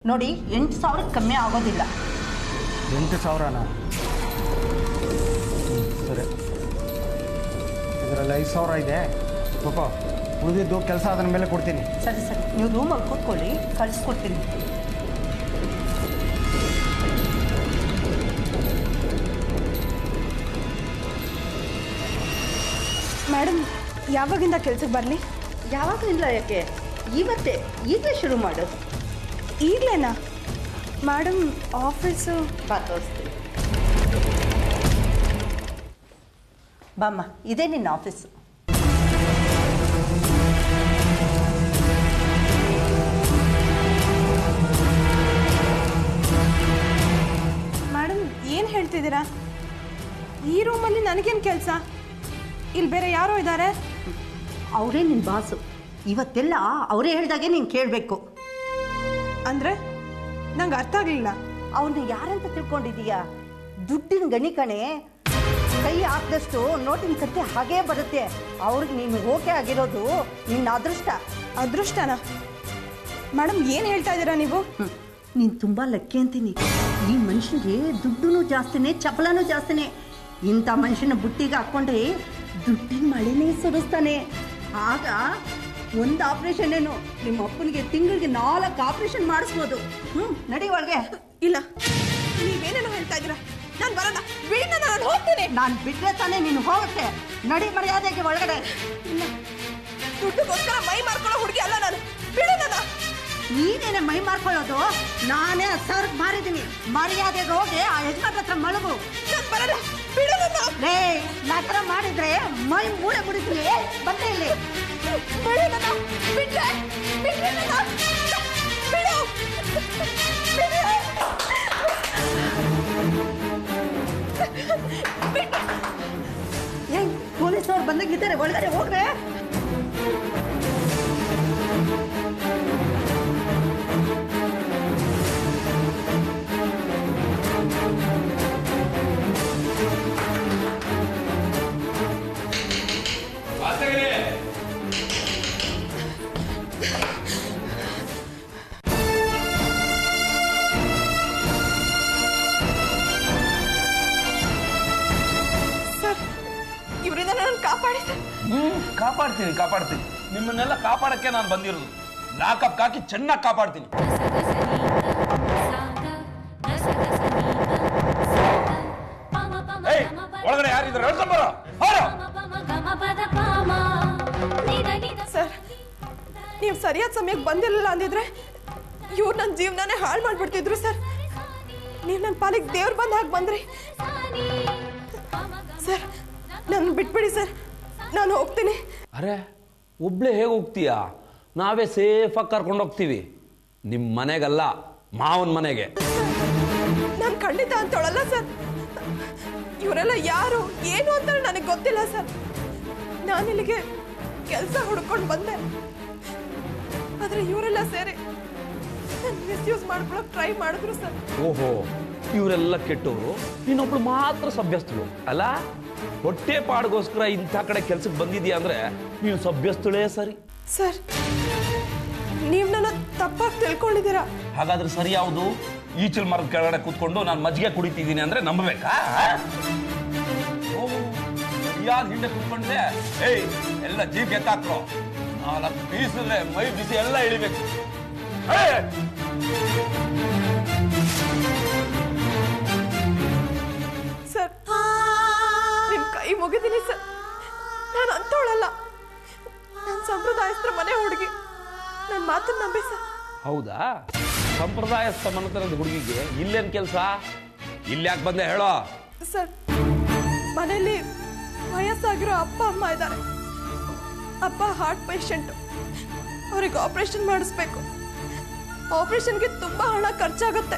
ನೋಡಿ 8,000 ಕಮ್ಮಿ ಆಗೋದಿಲ್ಲ. 8,000ನಾ? ಸರಿ, ಇದರಲ್ಲಿ 5,000 ಇದೆ. ಪಾಪ ಉಳಿದಿದ್ದು ಕೆಲಸ ಅದರ ಮೇಲೆ ಕೊಡ್ತೀನಿ. ಸರಿ ಸರಿ, ನೀವು ರೂಮಲ್ಲಿ ಕೂತ್ಕೊಳ್ಳಿ, ಕಳಿಸ್ಕೊಡ್ತೀನಿ. ಮೇಡಮ್, ಯಾವಾಗಿಂದ ಕೆಲ್ಸಕ್ಕೆ ಬರಲಿ? ಯಾವಾಗಲಿಲ್ಲ, ಯಾಕೆ ಇವತ್ತೇ, ಈಗಲೇ ಶುರು ಮಾಡು. ಈಗಲೇನಾ ಮೇಡಮ್? ಆಫೀಸು ತೋರಿಸ್ತೀನಿ. ಬಾಮ್ಮ, ಇದೇ ನಿನ್ನ ಆಫೀಸು. ಮೇಡಮ್, ಏನು ಹೇಳ್ತಿದ್ದೀರಾ? ಈ ರೂಮಲ್ಲಿ ನನಗೇನು ಕೆಲಸ? ಇಲ್ಲಿ ಬೇರೆ ಯಾರೋ ಇದ್ದಾರೆ. ಅವರೇ ನಿನ್ನ ಬಾಸು. ಇವತ್ತೆಲ್ಲ ಅವರೇ ಹೇಳಿದಾಗೆ ನೀನು ಕೇಳಬೇಕು. ಅಂದರೆ ನಂಗೆ ಅರ್ಥ ಆಗಲಿಲ್ಲ. ಅವನ್ನ ಯಾರಂತ ತಿಳ್ಕೊಂಡಿದೀಯಾ? ದುಡ್ಡಿನ ಗಣಿ ಕಣೆ. ಕೈ ಹಾಕಿದಷ್ಟು ನೋಟಿನ ಕತ್ತೆ ಹಾಗೇ ಬರುತ್ತೆ. ಅವ್ರಿಗೆ ನೀನು ಓಕೆ ಆಗಿರೋದು ನಿನ್ನ ಅದೃಷ್ಟ. ಅದೃಷ್ಟನಾ? ಮೇಡಮ್, ಏನು ಹೇಳ್ತಾ ಇದ್ದೀರಾ ನೀವು? ನೀನು ತುಂಬ ಲಕ್ಕಿ ಅಂತೀನಿ. ಈ ಮನುಷ್ಯನಿಗೆ ದುಡ್ಡು ಜಾಸ್ತಿನೇ, ಚಪಲನೂ ಜಾಸ್ತಿನೇ. ಇಂಥ ಮನುಷ್ಯನ ಬುಟ್ಟಿಗೆ ಹಾಕ್ಕೊಂಡ್ರೆ ದುಡ್ಡಿನ ಮಳೆನೇ ಸುರಿಸ್ತಾನೆ. ಆಗ ಒಂದು ಆಪ್ರೇಷನ್ ಏನು, ನಿಮ್ಮ ಅಪ್ಪನಿಗೆ ತಿಂಗಳಿಗೆ 4 ಆಪ್ರೇಷನ್ ಮಾಡಿಸ್ಬೋದು. ನಡಿ ಒಳಗೆ. ಇಲ್ಲ, ನೀವೇನೇನೋ ಹೇಳ್ತಾ ಇದ್ದೀರಾ. ನಾನು ಬರಲ್ಲ, ಬಿಡಿ, ನಾನು ಹೋಗ್ತೇನೆ. ನಾನು ಬಿಟ್ಟರೆ ತಾನೇ ನೀನು ಹೋಗುತ್ತೆ. ನಡಿ ಮರ್ಯಾದೆಗೆ ಒಳಗಡೆ. ಇಲ್ಲ, ದುಡ್ಡುಗೋಸ್ಕರ ಮೈ ಮಾರ್ಕೊಳ್ಳೋ ಹುಡುಗಿ ಅಲ್ಲ ನಾನು. ಬಿಡಿ ನನ್ನ. ನೀನೇನೆ ಮೈ ಮಾರ್ಕೊಳ್ಳೋದು? ನಾನೇ ಸರ್ಕ್ ಮಾರಿದ್ದೀನಿ. ಮರ್ಯಾದೆಗೆ ಹೋಗಿ ಆ ಯಜಮಾನ್ರ ಹತ್ರ ಮಲಗು. ನಾನು ಬರಲ್ಲ, ಬಿಡು ನನ್ನ. ರೇ, ನಾ ಥರ ಮಾಡಿದ್ರೆ ಮೈ ಮೂಳೆ ಮುಡಿತೀನಿ. ಬಂದೆ ಇಲ್ಲಿ. ಬಿಡಿ ನನ್ನ. ಬಿಟ್ರೆ ಬಿಟ್ರೆ ನನ್ನ. ಬಿಡು. ಏನ್ ಪೊಲೀಸವ್ರು ಬಂದಂಗಿದ್ದಾರೆ, ಒಳಗಡೆ ಹೋಗ್ರೆ. ಕಾಪಾಡ್ತೀನಿ. ನಿಮ್ಮನ್ನೆಲ್ಲ ಕಾಪಾಡಕ್ಕೆ ನಾನು ಬಂದಿರೋದು. ಲಾಕಪ್ ಹಾಕಿ ಚೆನ್ನಾಗಿ ಕಾಪಾಡ್ತೀನಿ. ಒಳಗಡೆ ಯಾರಿದ್ದಾರೆ? ಸರ್, ನೀವು ಸರಿಯಾದ ಸಮಯಕ್ಕೆ ಬಂದಿರಲಿಲ್ಲ ಅಂದಿದ್ರೆ ಇವ್ರು ನನ್ನ ಜೀವನನೇ ಹಾಳು ಮಾಡ್ಬಿಡ್ತಿದ್ರು ಸರ್. ನೀವು ನನ್ನ ಪಾಲಿಗೆ ದೇವ್ರು ಬಂದ ಹಾಗೆ ಬಂದ್ರಿ ಸರ್. ನನ್ನ ಬಿಟ್ಬಿಡಿ ಸರ್, ನಾನು ಹೋಗ್ತೀನಿ. ಅರೆ, ಒಬ್ಳೆ ಹೇಗೆ ಹೋಗ್ತೀಯಾ? ನಾವೇ ಸೇಫಾಗಿ ಕರ್ಕೊಂಡು ಹೋಗ್ತೀವಿ. ನಿಮ್ಮ ಮನೆಗಲ್ಲ, ಮಾವನ ಮನೆಗೆ. ನಾನು ಖಂಡಿತ ಅಂತೇಳಲ್ಲ ಸರ್. ಇವರೆಲ್ಲ ಯಾರು ಏನು ಅಂತ ನನಗೆ ಗೊತ್ತಿಲ್ಲ ಸರ್. ನಾನು ಇಲ್ಲಿಗೆ ಕೆಲಸ ಹುಡ್ಕೊಂಡು ಬಂದೆ. ಆದ್ರೆ ಇವರೆಲ್ಲ ಸೇರಿ ಮಿಸ್ಯೂಸ್ ಮಾಡ್ಕೊಳಕ್ ಟ್ರೈ ಮಾಡಿದ್ರು ಸರ್. ಓಹೋ, ಇವರೆಲ್ಲ ಕೆಟ್ಟವರು, ನೀನೊಬ್ಳು ಮಾತ್ರ ಸಭ್ಯಸ್ಥಳು ಅಲ್ಲ? ಹೊಟ್ಟೆ ಪಾಡ್ಗೋಸ್ಕರ ಇಂಥ ಕಡೆ ಕೆಲ್ಸಕ್ಕೆ ಬಂದಿದ್ಯಾ ಅಂದ್ರೆ ನೀನು ಸಭ್ಯಸ್ಥಳೇ ಸರಿ. ಸರ್, ನೀವು ನನ್ನ ತಪ್ಪಾಗಿ ತಿಳ್ಕೊಂಡಿದ್ದೀರಾ. ಹಾಗಾದ್ರೆ ಸರಿ ಯಾವುದು? ಈಚಲ್ ಮರದ ಕೆಳಗಡೆ ಕೂತ್ಕೊಂಡು ನಾನು ಮಜ್ಜಿಗೆ ಕುಡಿತಿದ್ದೀನಿ ಅಂದ್ರೆ ನಂಬಬೇಕಾ? ಯಾರು ಹಿಂದೆ ಕೂತ್ಕೊಂಡೆ? ಏಯ್, ಎಲ್ಲ ಜೀಪ್ ಎತ್ತಾಕ್ರೋ. 4 ಬೀಸಲ್ಲೇ ಮೈ ಬಿಸಿ ಎಲ್ಲ ಇಳಿಬೇಕು. ಸರ್, ನಿಮ್ ಕೈ ಮುಗಿದೀನಿ ಸರ್. ನಾನು ಅಂತವಳಲ್ಲ. ನಾನು ಸಂಪ್ರದಾಯಸ್ಥರ ಮನೆ ಹುಡುಗಿ. ನನ್ನ ಮಾತನ್ನ ನಂಬಿ ಸರ್. ಹೌದಾ? ಸಂಪ್ರದಾಯಸ್ಥ ಮನೆತನದ ಹುಡುಗಿಗೆ ಇಲ್ಲೇನ್ ಕೆಲಸ? ಇಲ್ಲಿ ಯಾಕೆ ಬಂದೆ ಹೇಳೋ? ಸರ್, ಮನೆಯಲ್ಲಿ ವಯಸ್ಸಾಗಿರೋ ಅಪ್ಪ ಅಮ್ಮ ಇದ್ದಾರೆ. ಅಪ್ಪ ಹಾರ್ಟ್ ಪೇಷಂಟ್. ಅವ್ರಿಗೆ ಆಪರೇಷನ್ ಮಾಡಿಸ್ಬೇಕು. ಆಪರೇಷನ್ಗೆ ತುಂಬಾ ಹಣ ಖರ್ಚಾಗುತ್ತೆ.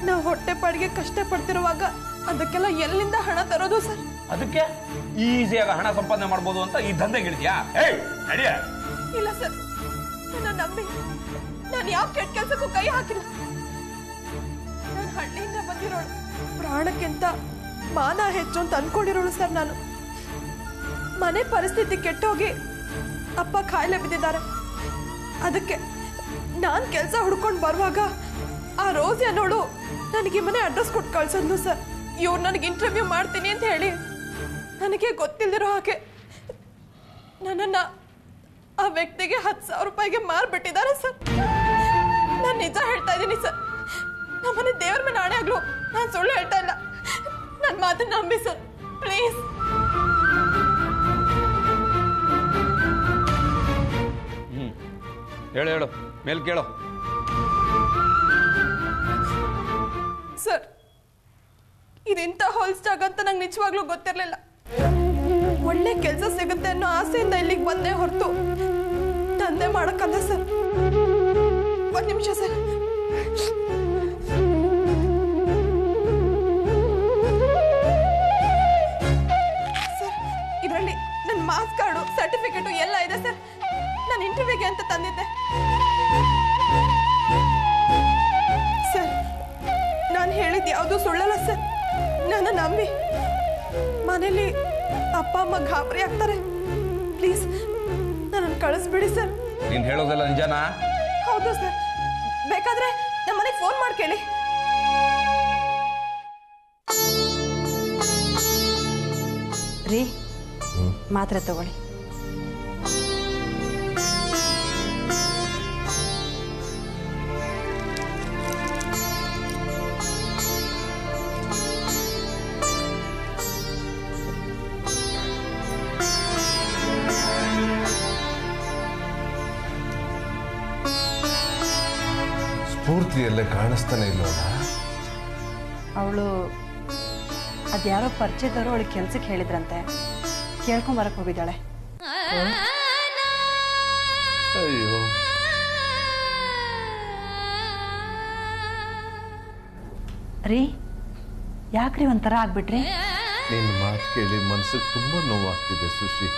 ನಾವು ಹೊಟ್ಟೆ ಪಾಡಿಗೆ ಕಷ್ಟಪಡ್ತಿರುವಾಗ ಅದಕ್ಕೆಲ್ಲ ಎಲ್ಲಿಂದ ಹಣ ತರೋದು ಸರ್? ಅದಕ್ಕೆ ಈಸಿಯಾಗಿ ಹಣ ಸಂಪಾದನೆ ಮಾಡ್ಬೋದು ಅಂತ ಈ ದಂಧೆಗೆ ಇಡ್ತೀಯಾ? ಇಲ್ಲ ಸರ್, ನನ್ನ ನಂಬಿ. ನಾನು ಯಾವ ಕೆಟ್ಟ ಕೆಲಸಕ್ಕೂ ಕೈ ಹಾಕಿಲ್ಲ. ನಾನು ಹಳ್ಳಿಯಿಂದ ಬಂದಿರೋಳು. ಪ್ರಾಣಕ್ಕಿಂತ ಮಾನ ಹೆಚ್ಚು ಅಂತ ಅನ್ಕೊಂಡಿರೋಳು ಸರ್ ನಾನು. ಮನೆ ಪರಿಸ್ಥಿತಿ ಕೆಟ್ಟೋಗಿ ಅಪ್ಪ ಕಾಯಿಲೆ ಬಿದ್ದಿದ್ದಾರೆ. ಅದಕ್ಕೆ ನಾನು ಕೆಲಸ ಹುಡ್ಕೊಂಡು ಬರುವಾಗ ಆ ರೋಸಿ ಅನ್ನೋಳು ನನಗೆ ಮನೆ ಅಡ್ರೆಸ್ ಕೊಟ್ಟು ಕಳ್ಸದ್ಲು ಸರ್. ಇವ್ರು ನನಗೆ ಇಂಟರ್ವ್ಯೂ ಮಾಡ್ತೀನಿ ಅಂತ ಹೇಳಿ ನನಗೆ ಗೊತ್ತಿಲ್ದಿರೋ ಹಾಗೆ ನನ್ನನ್ನು ಆ ವ್ಯಕ್ತಿಗೆ 10,000 ರೂಪಾಯಿಗೆ ಮಾರ್ಬಿಟ್ಟಿದ್ದಾರೆ ಸರ್. ನಾನು ನಿಜ ಹೇಳ್ತಾ ಇದ್ದೀನಿ ಸರ್. ನಮ್ಮನೆ ದೇವ್ರ ಮೇಲೆ ನಾಣೆ ಆಗ್ಲು ನಾನು ಸುಳ್ಳು ಹೇಳ್ತಾ ಇಲ್ಲ. ನನ್ನ ಮಾತನ್ನ ನಂಬಿ ಸರ್, ಪ್ಲೀಸ್. ಹೇಳು ಮೇಲ್ ಕೇಳೋ. ಸರ್, ಇದೆಂತ ಹೋಲ್ಸ್ ಜಾಗ ಅಂತ ನಂಗೆ ನಿಜವಾಗ್ಲೂ ಗೊತ್ತಿರಲಿಲ್ಲ. ಒಳ್ಳೆ ಕೆಲಸ ಸಿಗುತ್ತೆ ಅನ್ನೋ ಆಸೆಯಿಂದ ಇಲ್ಲಿಗೆ ಬಂದೆ ಹೊರತು ದಂಧೆ ಮಾಡಕ್ಕಲ್ಲ ಸರ್. ಒಂದು ನಿಮಿಷ ಸರ್. ಸರ್, ಇದರಲ್ಲಿ ನನ್ನ ಮಾರ್ಕ್ಸ್ ಕಾರ್ಡು, ಸರ್ಟಿಫಿಕೇಟು ಎಲ್ಲ ಇದೆ ಸರ್. ನಾನು ಇಂಟರ್ವ್ಯೂಗೆ ಅಂತ ತಂದಿದ್ದೆ ಸರ್. ನಾನು ಹೇಳಿದ್ದು ಯಾವುದು ಸುಳ್ಳಲ್ಲ ಸರ್. ನನ್ನ ನಂಬಿ. ಮನೇಲಿ ಅಪ್ಪ ಅಮ್ಮ ಗಾಬರಿ ಆಗ್ತಾರೆ. ಪ್ಲೀಸ್ ನನ್ನನ್ನು ಕಳಿಸ್ಬಿಡಿ ಸರ್. ನೀನು ಹೇಳೋದೆಲ್ಲ ನಿಜನಾ? ಹೌದು ಸರ್. ಬೇಕಾದ್ರೆ ನಮ್ಮ ಮನೆಗೆ ಫೋನ್ ಮಾಡಿ ಕೇಳಿ. ರೀ, ಮಾತ್ರೆ ತಗೊಳ್ಳಿ. ಸ್ಫೂರ್ತಿಯಲ್ಲೇ ಕಾಣಿಸ್ತಾನೆ ಇಲ್ಲವಲ್ಲ? ಅವಳು ಅದ್ಯಾರೋ ಪರಿಚಯದವರು ಅವಳಿಗೆ ಕೆಲ್ಸಕ್ಕೆ ಹೇಳಿದ್ರಂತೆ, ಕೇಳ್ಕೊಂಬರಕ್ಕೆ ಹೋಗಿದ್ದಾಳೆ. ಅಯ್ಯೋ, ರೀ, ಯಾಕ್ರಿ ಒಂಥರ ಆಗ್ಬಿಟ್ರಿ? ನಿನ್ನ ಮಾತು ಕೇಳಿ ಮನಸ್ಸಿಗೆ ತುಂಬ ನೋವಾಗ್ತಿದೆ ಸುಶಿ.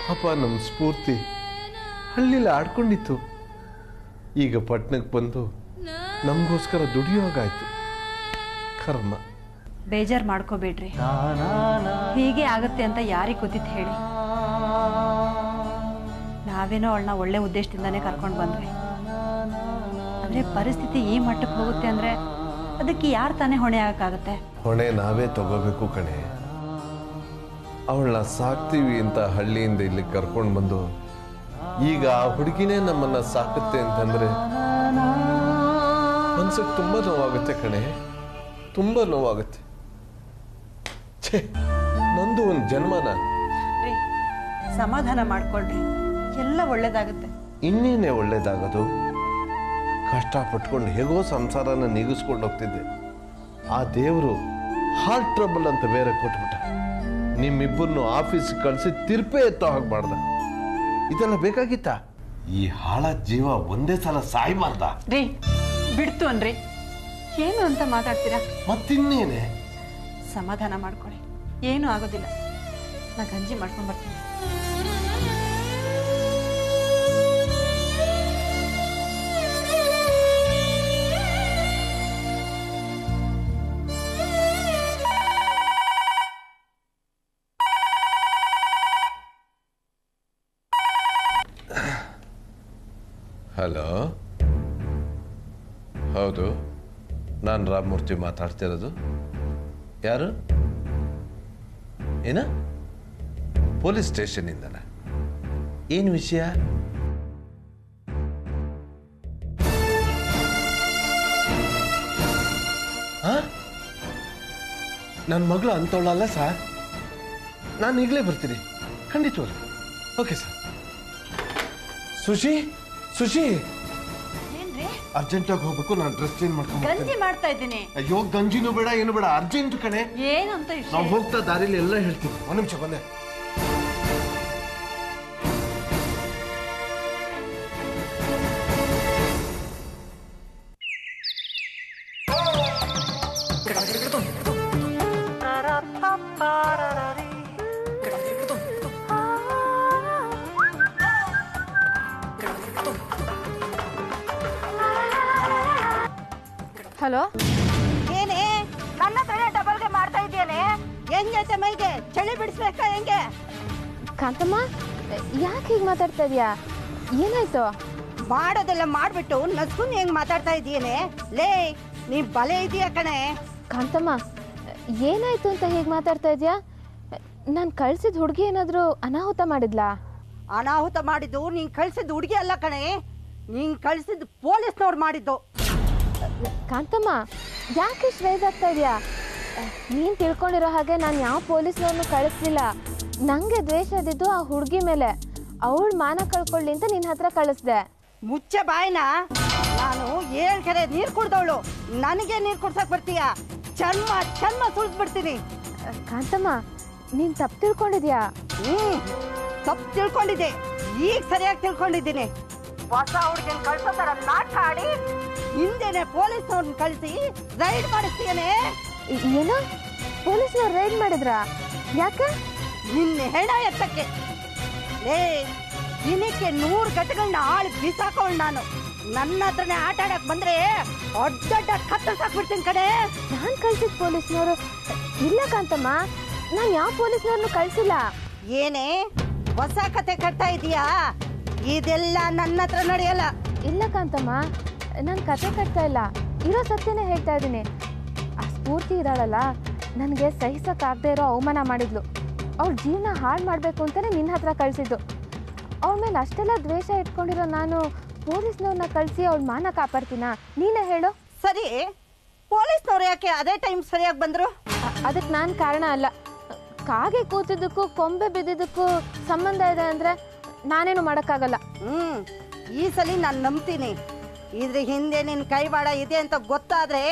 ಪಾಪ ನಮ್ಮ ಸ್ಫೂರ್ತಿ ಹಳ್ಳಿಲಿ ಆಡ್ಕೊಂಡಿತ್ತು. ಈಗ ಪಟ್ಟಣಕ್ಕೆ ಬಂದು ನಮಗೋಸ್ಕರ ದುಡಿಯೋಗಾಯ್ತು. ಕರ್ಮ. ಬೇಜಾರು ಮಾಡ್ಕೋಬೇಡ್ರಿ. ಹೀಗೆ ಆಗತ್ತೆ ಅಂತ ಯಾರಿಗೆ ಗೊತ್ತಿತ್ತು ಹೇಳಿ? ನಾವೇನೋ ಅವಳನ್ನ ಒಳ್ಳೆ ಉದ್ದೇಶದಿಂದಾನೇ ಕರ್ಕೊಂಡು ಬಂದ್ವಿ. ಆದರೆ ಪರಿಸ್ಥಿತಿ ಈ ಮಟ್ಟಕ್ಕೆ ಹೋಗುತ್ತೆ ಅಂದರೆ ಅದಕ್ಕೆ ಯಾರು ತಾನೇ ಹೊಣೆ ಆಗಕ್ಕಾಗತ್ತೆ? ಹೊಣೆ ನಾವೇ ತಗೋಬೇಕು ಕಣೆ. ಅವಳನ್ನ ಸಾಕ್ತೀವಿ ಅಂತ ಹಳ್ಳಿಯಿಂದ ಇಲ್ಲಿಗೆ ಕರ್ಕೊಂಡು ಬಂದು ಈಗ ಆ ಹುಡುಗಿನೇ ನಮ್ಮನ್ನ ಸಾಕುತ್ತೆ ಅಂತಂದ್ರೆ ಮನ್ಸಿಗೆ ತುಂಬ ನೋವಾಗುತ್ತೆ ಕಣೆ, ತುಂಬ ನೋವಾಗುತ್ತೆ. ಛೇ, ನಂದು ಒಂದು ಜನ್ಮನ. ರೀ, ಸಮಾಧಾನ ಮಾಡ್ಕೊಳ್ರಿ, ಎಲ್ಲ ಒಳ್ಳೇದಾಗುತ್ತೆ. ಇನ್ನೇನೆ ಒಳ್ಳೇದಾಗೋದು? ಕಷ್ಟಪಟ್ಕೊಂಡು ಹೇಗೋ ಸಂಸಾರನ ನೀಗಿಸ್ಕೊಂಡು ಹೋಗ್ತಿದ್ದೆ. ಆ ದೇವರು ಹಾರ್ಟ್ ಟ್ರಬಲ್ ಅಂತ ಬೇರೆ ಕೊಟ್ಬಿಟ್ಟ. ನಿಮ್ಮಿಬ್ಬರನ್ನು ಆಫೀಸ್ಗೆ ಕಳಿಸಿ ತಿರ್ಪೆ ಎತ್ತೋ ಹಾಕ್ಬಾರ್ದ? ಇದೆಲ್ಲ ಬೇಕಾಗಿತ್ತ? ಈ ಹಾಳ ಜೀವ ಒಂದೇ ಸಲ ಸಾಯ್ಬಾರ್ದ? ರೀ, ಬಿಡ್ತು ಅನ್ರಿ. ಏನು ಅಂತ ಮಾತಾಡ್ತೀರಾ? ಮತ್ತಿನ್ನೇನೆ? ಸಮಾಧಾನ ಮಾಡ್ಕೊಳ್ಳಿ, ಏನೂ ಆಗೋದಿಲ್ಲ. ನಾ ಗಂಜಿ ಮಾಡ್ಕೊಂಡು ಬರ್ತೀನಿ. ಹಲೋ, ಹೌದು, ನಾನು ರಾಮಮೂರ್ತಿ ಮಾತಾಡ್ತಿರೋದು. ಯಾರು? ಏನ? ಪೊಲೀಸ್ ಸ್ಟೇಷನಿಂದನ? ಏನು ವಿಷಯ? ನನ್ನ ಮಗಳು ಅಂತವಳಲ್ಲ ಸರ್. ನಾನು ಈಗಲೇ ಬರ್ತೀನಿ, ಖಂಡಿತವಲ್ಲ. Okay sir. ಸುಶಿ, ಸುಶಿ, ಅರ್ಜೆಂಟಾಗಿ ಹೋಗ್ಬೇಕು. ನಾನು ಡ್ರೆಸ್ ಚೇಂಜ್ ಮಾಡ್ಕೊಂಡು ಗಂಜಿ ಮಾಡ್ತಾ ಇದ್ದೀನಿ. ಅಯ್ಯೋ, ಗಂಜಿನೂ ಬೇಡ, ಏನು ಬೇಡ, ಅರ್ಜೆಂಟ್ ಕಣೆ. ಏನು ಅಂತ ನಾವು ಹೋಗ್ತಾ ದಾರಿಲಿ ಎಲ್ಲ ಹೇಳ್ತೀವಿ. ಒಂದು ನಿಮಿಷ ಬಂದೆ. ಹಲೋ, ಏನೇ ನನ್ನ ಹತ್ರನೇ ಡಬಲ್ಗೆ ಮಾಡ್ತಾ ಇದೆಯೇನೆ? ಹೆಂಗೈತೆ ಮೈಗೆ? ಚಳಿ ಬಿಡಿಸ್ಬೇಕಾ ಹೆಂಗೆ? ಕಾಂತಮ್ಮ, ಯಾಕೆ ಹೀಗೆ ಮಾತಾಡ್ತಾ ಇದೀಯಾ? ಏನಾಯ್ತು? ಮಾಡೋದೆಲ್ಲ ಮಾಡ್ಬಿಟ್ಟು ನಸ್ಕುನ್ ಹೆಂಗ್ ಮಾತಾಡ್ತಾ ಇದೀಯೇನೆ ಲೇ ನೀ ಬಲೆ ಇದೀಯ ಕಣೆ. ಕಾಂತಮ್ಮ ಏನಾಯ್ತು ಅಂತ ಹೇಗೆ ಮಾತಾಡ್ತಾ ಇದೀಯಾ? ನಾನು ಕಳ್ಸಿದ ಹುಡುಗಿ ಏನಾದರೂ ಅನಾಹುತ ಮಾಡಿದ್ಲಾ? ಅನಾಹುತ ಮಾಡಿದ್ದು ನೀನ್ ಕಳ್ಸಿದ್ ಹುಡುಗಿ ಅಲ್ಲ ಕಣೆ, ನೀನ್ ಕಳ್ಸಿದ್ ಪೊಲೀಸ್ನವ್ರು ಮಾಡಿದ್ದು. ಕಾಂತಮ್ಮ ಯಾಕೆ ಇಷ್ಟು ರೈಸ್ ಆಗ್ತಾ ಇದೆಯಾ? ನೀನು ತಿಳ್ಕೊಂಡಿರೋ ಹಾಗೆ ನಾನು ಯಾವ ಪೊಲೀಸ್ನವ್ರನ್ನು ಕಳಿಸ್ಲಿಲ್ಲ. ನನಗೆ ದ್ವೇಷ ಇದ್ದಿದ್ದು ಆ ಹುಡುಗಿ ಮೇಲೆ. ಅವಳು ಮಾನ ಕಳ್ಕೊಳ್ಳಿ ಅಂತ ನಿನ್ನ ಹತ್ರ ಕಳಿಸ್ದೆ. ಮುಚ್ಚೆ ಬಾಯ್ನ, ನಾನು 7 ಕೆರೆ ನೀರು ಕುಡ್ದವಳು, ನನಗೆ ನೀರು ಕುಡ್ಸಕ್ ಬರ್ತೀಯ? ಚರ್ಮ ಚರ್ಮ ಸುಳಿದ್ಬಿಡ್ತೀನಿ. ಕಾಂತಮ್ಮ ನೀನು ತಪ್ಪು ತಿಳ್ಕೊಂಡಿದ್ಯಾ? ತಪ್ಪು ತಿಳ್ಕೊಂಡಿದ್ದೆ, ಈಗ ಸರಿಯಾಗಿ ತಿಳ್ಕೊಂಡಿದ್ದೀನಿ. ಹೊಸ ಹುಡುಗಿನ ಕಳ್ಸೋ ತರ ನಾಟಕ ಆಡಿ ಹಿಂದೆನೆ ಪೊಲೀಸ್ನವ್ರನ್ನ ಕಳಿಸಿ ರೈಡ್ ಮಾಡಿಸ್ತೀಯನೆ. ಏನೋ ಪೊಲೀಸ್ನವ್ರು ರೈಡ್ ಮಾಡಿದ್ರಾ? ಯಾಕೆ? ನಿನ್ನ ಹೆಣ ಎತ್ತಕ್ಕೆ. ದಿನಕ್ಕೆ 100 ಗಟ್ಟಗಳನ್ನ ಆಳಿ ಬಿಸಾಕೋಳು ನಾನು. ನನ್ನ ಹತ್ರನೇ ಆಟ ಆಡಕ್ ಬಂದ್ರೆ ಅಡ್ಡಡ್ಡ ಕತ್ತರಿಸಾಕ್ಬಿಡ್ತೀನಿ ಕಡೆ. ನಾನು ಕಳ್ಸಿದ ಪೊಲೀಸ್ನವರು ಇಲ್ಲ ಕಾಂತಮ್ಮ, ನಾನು ಯಾವ ಪೊಲೀಸ್ನವ್ರನ್ನು ಕಳ್ಸಿಲ್ಲ. ಏನೇ ಹೊಸ ಕತೆ ಕಟ್ತಾ ಇದೀಯಾ? ಇದೆಲ್ಲ ನನ್ನ ಹತ್ರ ನಡೆಯಲ್ಲ. ಇಲ್ಲ ಕಾಂತಮ್ಮ, ನಾನು ಕತೆ ಕಟ್ತಾ ಇಲ್ಲ, ಇರೋ ಸತ್ಯನೇ ಹೇಳ್ತಾ ಇದ್ದೀನಿ. ಆ ಸ್ಫೂರ್ತಿ ಇದ್ದಾಳಲ್ಲ, ನನಗೆ ಸಹಿಸೋಕ್ಕಾಗದೇ ಇರೋ ಅವಮಾನ ಮಾಡಿದ್ಲು. ಅವಳ ಜೀವನ ಹಾಳು ಮಾಡಬೇಕು ಅಂತಲೇ ನಿನ್ನ ಹತ್ರ ಕಳಿಸಿದ್ದು. ಅವಳ ಮೇಲೆ ಅಷ್ಟೆಲ್ಲ ದ್ವೇಷ ಇಟ್ಕೊಂಡಿರೋ ನಾನು ಪೊಲೀಸ್ನವ್ರನ್ನ ಕಳಿಸಿ ಅವಳ ಮಾನ ಕಾಪಾಡ್ತೀನ? ನೀನೇ ಹೇಳು. ಸರಿ, ಪೊಲೀಸ್ನವ್ರು ಯಾಕೆ ಅದೇ ಟೈಮ್ ಸರಿಯಾಗಿ ಬಂದ್ರು? ಅದಕ್ಕೆ ನಾನು ಕಾರಣ ಅಲ್ಲ. ಕಾಗೆ ಕೂತಿದ್ದಕ್ಕೂ ಕೊಂಬೆ ಬಿದ್ದಿದ್ದಕ್ಕೂ ಸಂಬಂಧ ಇದೆ ಅಂದರೆ ನಾನೇನು ಮಾಡೋಕ್ಕಾಗಲ್ಲ. ಈ ಸಲ ನಾನು ನಂಬ್ತೀನಿ. ಇದ್ರ ಹಿಂದೆ ನಿನ್ನ ಕೈವಾಡ ಇದೆ ಅಂತ ಗೊತ್ತಾದ್ರೆ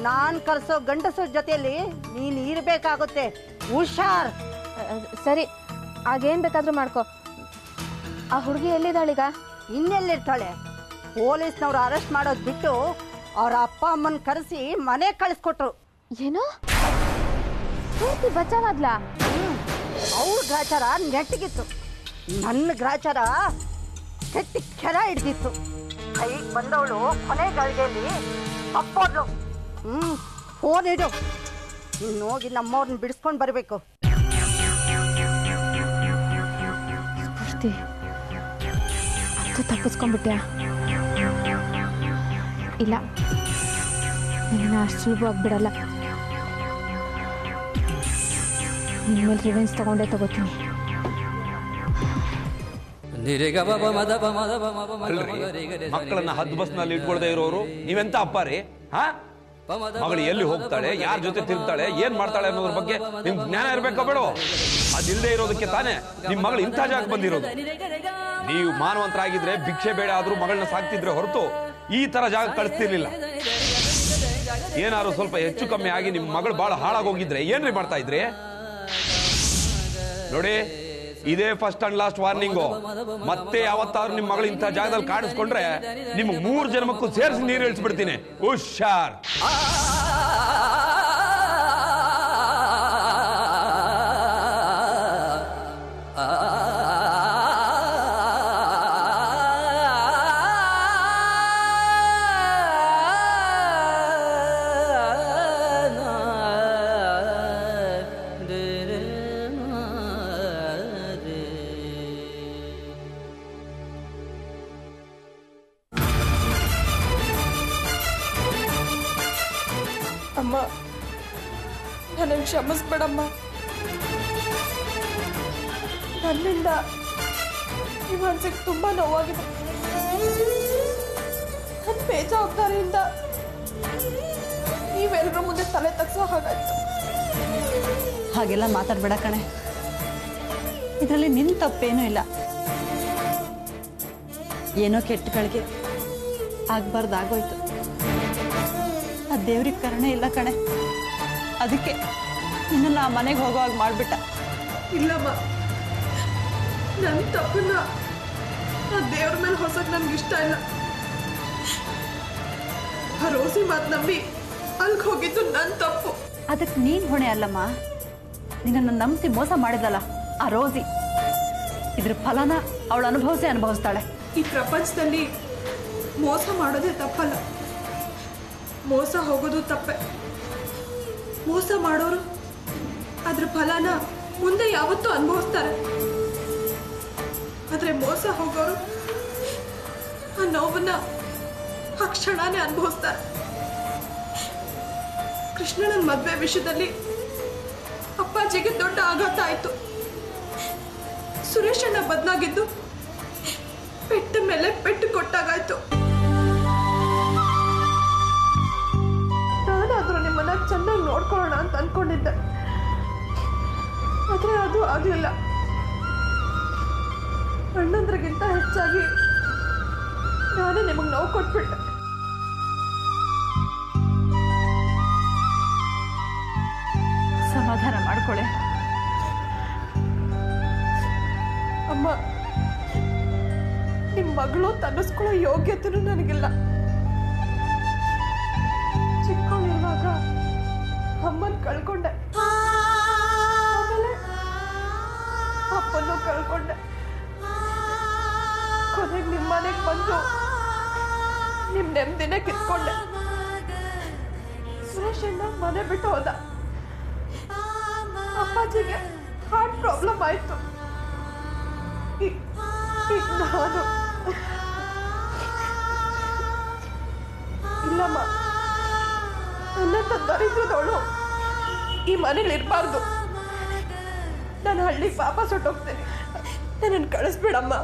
ನಾನು ಕರೆಸೋ ಗಂಡಸರ ಜೊತೆಯಲ್ಲಿ ನೀನು ಇರಬೇಕಾಗುತ್ತೆ. ಹುಷಾರ್. ಸರಿ, ಆಗೇನು ಬೇಕಾದರೂ ಮಾಡ್ಕೊ. ಆ ಹುಡುಗಿ ಎಲ್ಲಿದ್ದಾಳೀಗ? ಇನ್ನೆಲ್ಲಿರ್ತಾಳೆ? ಪೊಲೀಸ್ನವ್ರು ಅರೆಸ್ಟ್ ಮಾಡೋದು ಬಿಟ್ಟು ಅವ್ರ ಅಪ್ಪ ಅಮ್ಮನ ಕರೆಸಿ ಮನೆಗೆ ಕಳಿಸ್ಕೊಟ್ರು. ಏನೋ ಪೂರ್ತಿ ಬಚಾವಾದ್ಲಾ? ಅವ್ರ ಗ್ರಾಚಾರ ನೆಟ್ಟಿಗಿತ್ತು, ನನ್ನ ಗ್ರಾಚಾರ ಕೆಟ್ಟಿ ಕೆರ ಹಿಡ್ದಿತ್ತು. ಕೈಗೆ ಬಂದವಳು ಕೊನೆ ಗಳಿಗೆಯಲ್ಲಿ ತಪ್ಪೋದ್ಲು. ಫೋನ್ ಇಡು, ಇನ್ನು ಹೋಗಿ ನಮ್ಮವ್ರನ್ನ ಬಿಡಿಸ್ಕೊಂಡು ಬರಬೇಕು. ಸ್ಫೂರ್ತಿ, ಅದು ತಪ್ಪಿಸ್ಕೊಂಡ್ಬಿಟ್ಯಾ? ಇಲ್ಲ, ನಿನ್ನ ಅಷ್ಟು ಸುಲಭವಾಗಿ ಬಿಡಲ್ಲ. ನಿನ್ನ ಮೇಲೆ ರಿವೆಂಜ್ ತಗೊಂಡೇ ತಗೋತೀನಿ. ಮಕ್ಕಳನ್ನ ಹದ್ದು ಬಸ್ನಲ್ಲಿ ಇಟ್ಕೊಳ್ದೆ ಇರೋರು ನೀವೆಂತ ಅಪ್ಪ ರೀ? ಹಾ, ಮಗಳು ಎಲ್ಲಿ ಹೋಗ್ತಾಳೆ, ಯಾರ ಜೊತೆ ತಿರುಗ್ತಾಳೆ, ಏನ್ ಮಾಡ್ತಾಳೆ ಅನ್ನೋದ್ರ ಬಗ್ಗೆ ನಿಮ್ಗೆ ಜ್ಞಾನ ಇರ್ಬೇಕೋ ಬೇಡೋ? ಅದಿಲ್ಲದೆ ಇರೋದಕ್ಕೆ ತಾನೇ ನಿಮ್ ಮಗಳು ಇಂಥ ಜಾಗ ಬಂದಿರೋದು. ನೀವು ಮಾನವಂತರಾಗಿದ್ರೆ ಭಿಕ್ಷೆ ಬೇಡ ಆದ್ರೂ ಮಗಳನ್ನ ಸಾಕ್ತಿದ್ರೆ ಹೊರತು ಈ ತರ ಜಾಗ ಕಳಿಸ್ತಿರ್ಲಿಲ್ಲ. ಏನಾದ್ರು ಸ್ವಲ್ಪ ಹೆಚ್ಚು ಕಮ್ಮಿ ಆಗಿ ನಿಮ್ ಮಗಳು ಬಹಳ ಹಾಳಾಗೋಗಿದ್ರೆ ಏನ್ರಿ ಮಾಡ್ತಾ ಇದ್ರಿ? ನೋಡಿ, ಇದೇ ಫಸ್ಟ್ ಅಂಡ್ ಲಾಸ್ಟ್ ವಾರ್ನಿಂಗು. ಮತ್ತೆ ಯಾವತ್ತಾದ್ರೂ ನಿಮ್ ಮಗಳು ಇಂಥ ಜಾಗದಲ್ಲಿ ಕಾಣಿಸ್ಕೊಂಡ್ರೆ ನಿಮ್ಗೆ 3 ಜನ್ಮಕ್ಕೂ ಸೇರಿಸಿ ನೀರು ಇಳಿಸ್ಬಿಡ್ತೀನಿ. ಹುಷಾರ್. ಅಮ್ಮ, ನನಗೆ ಕ್ಷಮಿಸ್ಬೇಡಮ್ಮ. ನನ್ನಿಂದ ಈ ಮನಸ್ಸಿಗೆ ತುಂಬ ನೋವಾಗಿದೆ. ನನ್ನ ಬೇಜವಾಬ್ದಾರಿಯಿಂದ ನೀವೆಲ್ಲರ ಮುಂದೆ ತಲೆ ತಗ್ಸೋ ಹಾಗಾಯ್ತು. ಹಾಗೆಲ್ಲ ಮಾತಾಡಬೇಡ ಕಣೆ, ಇದರಲ್ಲಿ ನಿನ್ನ ತಪ್ಪೇನೂ ಇಲ್ಲ. ಏನೋ ಕೆಟ್ಟಗಳಿಗೆ ಆಗಬಾರ್ದಾಗೋಯ್ತು. ಆ ದೇವ್ರಿಗೆ ಕರುಣೆ ಇಲ್ಲ ಕಣೆ, ಅದಕ್ಕೆ ನಿನ್ನ ಆ ಮನೆಗೆ ಹೋಗೋವಾಗ ಮಾಡಿಬಿಟ್ಟ. ಇಲ್ಲಮ್ಮ, ನನ್ನ ತಪ್ಪನ್ನ ಆ ದೇವ್ರ ಮೇಲೆ ಹೊಸಕ್ಕೆ ನನ್ಗೆ ಇಷ್ಟ ಇಲ್ಲ. ಆ ರೋಸಿ ಮಾತು ನಂಬಿ ಅಲ್ಲಿಗೆ ಹೋಗಿದ್ದು ನನ್ನ ತಪ್ಪು. ಅದಕ್ಕೆ ನೀನು ಹೊಣೆ ಅಲ್ಲಮ್ಮ, ನಿನ್ನನ್ನು ನಂಬಿಸಿ ಮೋಸ ಮಾಡಿದಲ್ಲ ಆ ರೋಸಿ. ಇದ್ರ ಫಲನ ಅವಳು ಅನುಭವಿಸ್ತಾಳೆ. ಈ ಪ್ರಪಂಚದಲ್ಲಿ ಮೋಸ ಮಾಡೋದೇ ತಪ್ಪಲ್ಲ, ಮೋಸ ಹೋಗೋದು ತಪ್ಪೆ. ಮೋಸ ಮಾಡೋರು ಅದ್ರ ಫಲನ ಮುಂದೆ ಯಾವತ್ತೂ ಅನುಭವಿಸ್ತಾರೆ. ಆದ್ರೆ ಮೋಸ ಹೋಗೋರು ಆ ನೋವನ್ನ ಆ ಕ್ಷಣನೇ ಅನುಭವಿಸ್ತಾರೆ. ಕೃಷ್ಣನ ಮದುವೆ ವಿಷಯದಲ್ಲಿ ಅಪ್ಪಾಜಿಗೆ ದೊಡ್ಡ ಆಘಾತ ಆಯ್ತು. ಸುರೇಶ್ ಅಣ್ಣ ಬದಲಾಗಿದ್ದು ಪೆಟ್ಟ ಮೇಲೆ ಪೆಟ್ಟು ಕೊಟ್ಟಾಗಾಯ್ತು. ನಾನಾದ್ರೂ ನಿಮ್ಮನ್ನ ಚೆನ್ನಾಗಿ ನೋಡ್ಕೊಳ್ಳೋಣ ಅಂತ ಅನ್ಕೊಂಡಿದ್ದೆ, ಆದ್ರೆ ಅದು ಆಗ್ಲಿಲ್ಲ. ಅಣ್ಣಂದ್ರಿಗಿಂತ ಹೆಚ್ಚಾಗಿ ನಾನೇ ನಿಮಗೆ ನೋವು ಕೊಟ್ಬಿಟ್ಟೆ. ಸಮಾಧಾನ ಮಾಡ್ಕೊಳ್ಳೆ ಅಮ್ಮ. ನಿಮ್ಮ ಮಗಳು ತನ್ನಿಸ್ಕೊಳ್ಳೋ ಯೋಗ್ಯತೆನೂ ನನಗಿಲ್ಲ. ಚಿಕ್ಕವಳಿರುವಾಗ ಅಮ್ಮನ ಕಳ್ಕೊಂಡೆ, ಆಮೇಲೆ ಅಪ್ಪನ್ನು ಕಳ್ಕೊಂಡೆ. ಕೊನೆಗೆ ನಿಮ್ಮ ಮನೆಗೆ ಬಂದು ನಿಮ್ಮ ನೆಮ್ಮದಿನೇ ಕಿತ್ಕೊಂಡೆ. ಸುರೇಶ್ ಅಣ್ಣ ಮನೆ ಬಿಟ್ಟು ಹೋದ. ಅಪ್ಪಾಜಿಗೆ ಹಾರ್ಟ್ ಪ್ರಾಬ್ಲಮ್ ಆಯ್ತು. ನಾನು ಇಲ್ಲಮ್ಮ, ನನ್ನಂತ ದರಿದ್ರದವಳು ಈ ಮನೇಲಿ ಇರಬಾರ್ದು. ನಾನು ಹಳ್ಳಿಗೆ ವಾಪಸ್ ಹೊಟ್ಟೋಗ್ತೇನೆ. ನನ್ನನ್ನು ಕಳಿಸ್ಬಿಡಮ್ಮ.